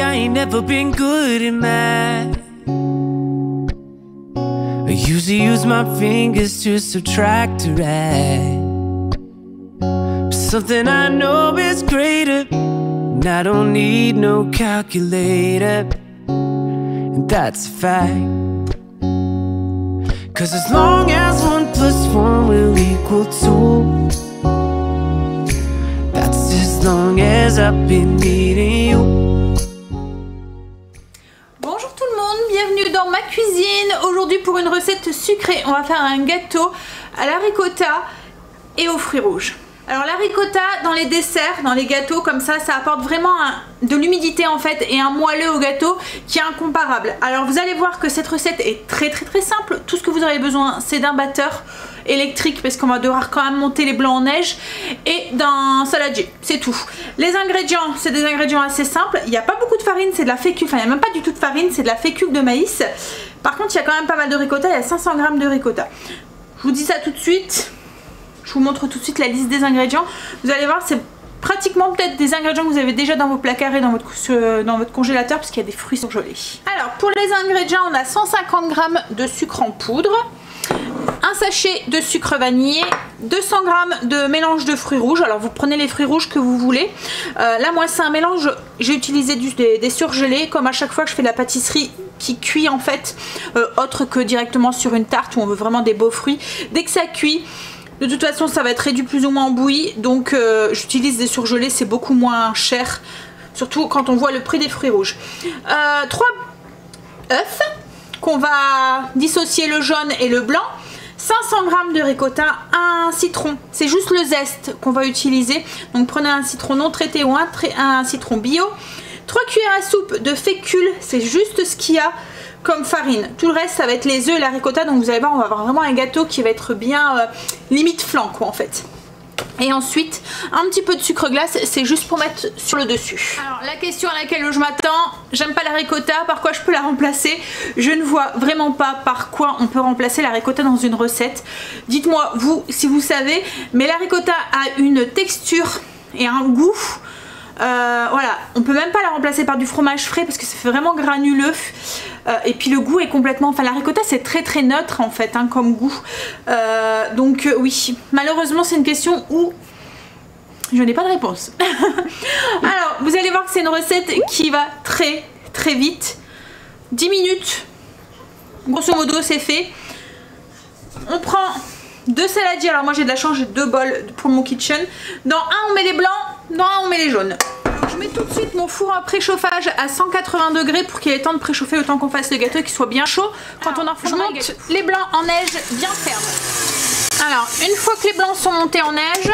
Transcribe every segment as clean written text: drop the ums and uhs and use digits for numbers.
I ain't never been good at math. I usually use my fingers to subtract or add. But something I know is greater, and I don't need no calculator, and that's a fact. 'Cause as long as 1 + 1 will equal 2, that's as long as I've been needing you. Bonjour tout le monde, bienvenue dans ma cuisine. Aujourd'hui pour une recette sucrée, on va faire un gâteau à la ricotta et aux fruits rouges. Alors la ricotta dans les desserts, dans les gâteaux comme ça apporte vraiment de l'humidité en fait et un moelleux au gâteau qui est incomparable. Alors vous allez voir que cette recette est très simple. Tout ce que vous aurez besoin c'est d'un batteur électrique parce qu'on va devoir quand même monter les blancs en neige et d'un saladier, c'est tout. Les ingrédients, c'est des ingrédients assez simples. Il n'y a pas beaucoup de farine, c'est de la fécule, enfin il n'y a même pas du tout de farine, c'est de la fécule de maïs. Par contre il y a quand même pas mal de ricotta, il y a 500 g de ricotta. Je vous dis ça tout de suite. Je vous montre tout de suite la liste des ingrédients. Vous allez voir, c'est pratiquement peut-être des ingrédients que vous avez déjà dans vos placards et dans votre congélateur parce qu'il y a des fruits surgelés. Alors pour les ingrédients, on a 150 g de sucre en poudre, un sachet de sucre vanillé, 200 g de mélange de fruits rouges. Alors vous prenez les fruits rouges que vous voulez. Là moi c'est un mélange, j'ai utilisé des surgelés comme à chaque fois que je fais de la pâtisserie qui cuit en fait, autre que directement sur une tarte où on veut vraiment des beaux fruits. Dès que ça cuit, de toute façon ça va être réduit plus ou moins en bouillie, donc j'utilise des surgelés, c'est beaucoup moins cher, surtout quand on voit le prix des fruits rouges. 3 œufs qu'on va dissocier le jaune et le blanc, 500 g de ricotta, un citron, c'est juste le zeste qu'on va utiliser, donc prenez un citron non traité ou un citron bio, 3 cuillères à soupe de fécule, c'est juste ce qu'il y a comme farine. Tout le reste ça va être les œufs et la ricotta, donc vous allez voir on va avoir vraiment un gâteau qui va être bien limite flan quoi en fait. Et ensuite un petit peu de sucre glace, c'est juste pour mettre sur le dessus. Alors la question à laquelle je m'attends, j'aime pas la ricotta, par quoi je peux la remplacer? Je ne vois vraiment pas par quoi on peut remplacer la ricotta dans une recette. Dites-moi vous si vous savez, mais la ricotta a une texture et un goût. Voilà, on peut même pas la remplacer par du fromage frais parce que ça fait vraiment granuleux, et puis le goût est complètement, enfin la ricotta c'est très neutre en fait hein, comme goût, donc oui, malheureusement c'est une question où je n'ai pas de réponse. Alors vous allez voir que c'est une recette qui va très vite, 10 minutes grosso modo c'est fait. On prend 2 saladiers, alors moi j'ai de la chance, j'ai 2 bols pour mon kitchen. Dans un on met les blancs, dans un on met les jaunes. Je mets tout de suite mon four à préchauffage à 180 degrés pour qu'il ait le temps de préchauffer le temps qu'on fasse le gâteau et qu'il soit bien chaud quand on enfourne le gâteau. Les blancs en neige bien ferme. Alors une fois que les blancs sont montés en neige,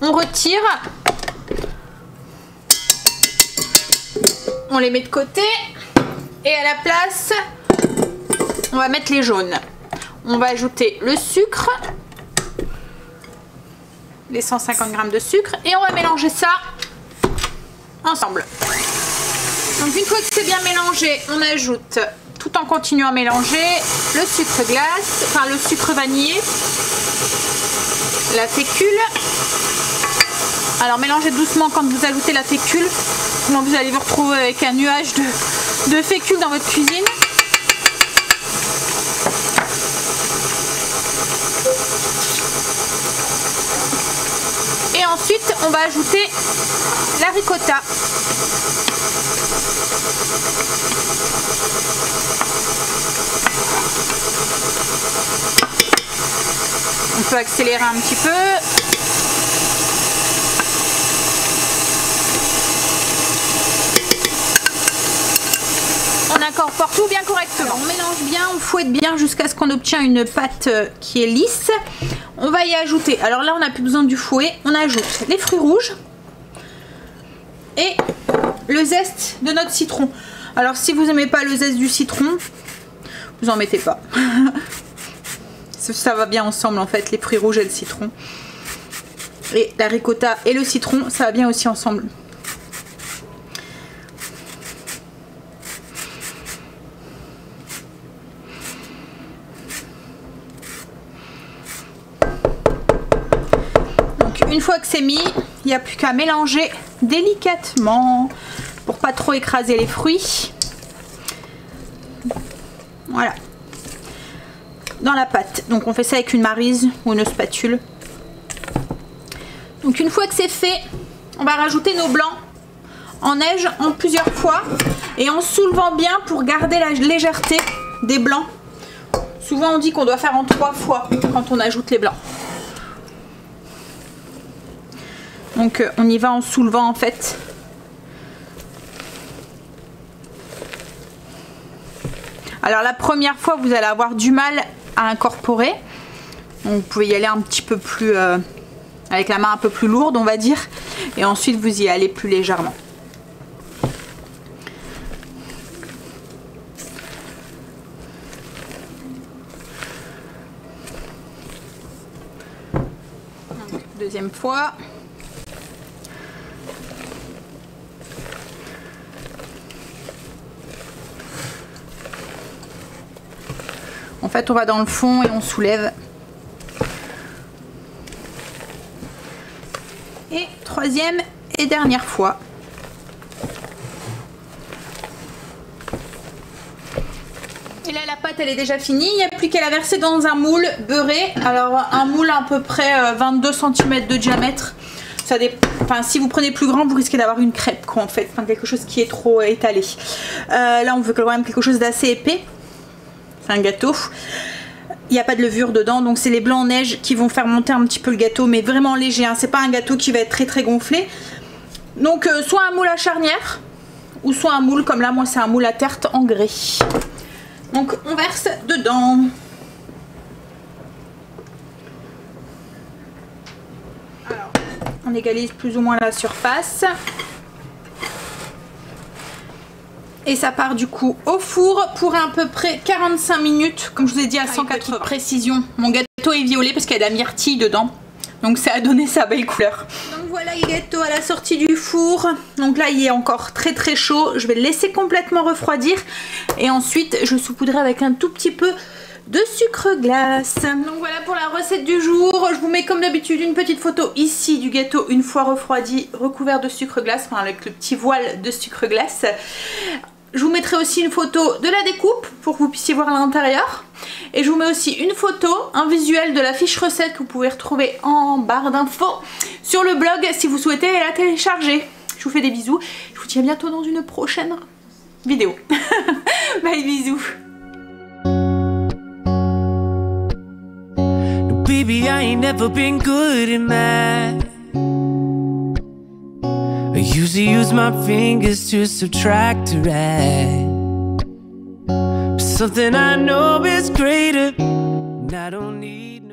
on retire, on les met de côté et à la place on va mettre les jaunes. On va ajouter le sucre, les 150 g de sucre, et on va mélanger ça ensemble. Donc une fois que c'est bien mélangé, on ajoute, tout en continuant à mélanger, le sucre glace, enfin le sucre vanillé, la fécule. Alors mélangez doucement quand vous ajoutez la fécule, sinon vous allez vous retrouver avec un nuage de fécule dans votre cuisine. Et ensuite on va ajouter la ricotta. On peut accélérer un petit peu. On incorpore tout bien correctement. Alors, on mélange bien, on fouette bien jusqu'à ce qu'on obtient une pâte qui est lisse. On va y ajouter, alors là on n'a plus besoin du fouet, on ajoute les fruits rouges et le zeste de notre citron. Alors si vous n'aimez pas le zeste du citron, vous en mettez pas. Ça va bien ensemble en fait, les fruits rouges et le citron. Et la ricotta et le citron, ça va bien aussi ensemble. Une fois que c'est mis, il n'y a plus qu'à mélanger délicatement pour pas trop écraser les fruits. Voilà. Dans la pâte. Donc on fait ça avec une maryse ou une spatule. Donc une fois que c'est fait, on va rajouter nos blancs en neige en plusieurs fois et en soulevant bien pour garder la légèreté des blancs. Souvent on dit qu'on doit faire en 3 fois quand on ajoute les blancs. Donc on y va en soulevant en fait. Alors la première fois vous allez avoir du mal à incorporer. Donc, vous pouvez y aller un petit peu plus avec la main un peu plus lourde on va dire. Et ensuite vous y allez plus légèrement. Donc, deuxième fois. En fait, on va dans le fond et on soulève. Et troisième et dernière fois. Et là, la pâte, elle est déjà finie. Il n'y a plus qu'à la verser dans un moule beurré. Alors, un moule à peu près 22 cm de diamètre. Ça enfin, si vous prenez plus grand, vous risquez d'avoir une crêpe, quoi, en fait. Enfin, quelque chose qui est trop étalé. Là, on veut quand même quelque chose d'assez épais. C'est un gâteau. Il n'y a pas de levure dedans, donc c'est les blancs en neige qui vont faire monter un petit peu le gâteau, mais vraiment léger, hein. C'est pas un gâteau qui va être très gonflé. Donc soit un moule à charnière, ou soit un moule comme là, moi c'est un moule à tarte en grès. Donc on verse dedans. Alors, on égalise plus ou moins la surface. Et ça part du coup au four pour à peu près 45 minutes, comme je vous ai dit à 180 précision. Mon gâteau est violet parce qu'il y a de la myrtille dedans. Donc ça a donné sa belle couleur. Donc voilà le gâteau à la sortie du four. Donc là il est encore très chaud. Je vais le laisser complètement refroidir. Et ensuite je saupoudrerai avec un tout petit peu de sucre glace. Donc voilà pour la recette du jour. Je vous mets comme d'habitude une petite photo ici du gâteau une fois refroidi, recouvert de sucre glace, enfin avec le petit voile de sucre glace. Je vous mettrai aussi une photo de la découpe pour que vous puissiez voir l'intérieur. Et je vous mets aussi une photo, un visuel de la fiche recette que vous pouvez retrouver en barre d'infos sur le blog si vous souhaitez la télécharger. Je vous fais des bisous. Je vous dis à bientôt dans une prochaine vidéo. Bye, bisous. No, baby, I ain't never been good at math. I usually use my fingers to subtract or add. But something I know is greater, and I don't need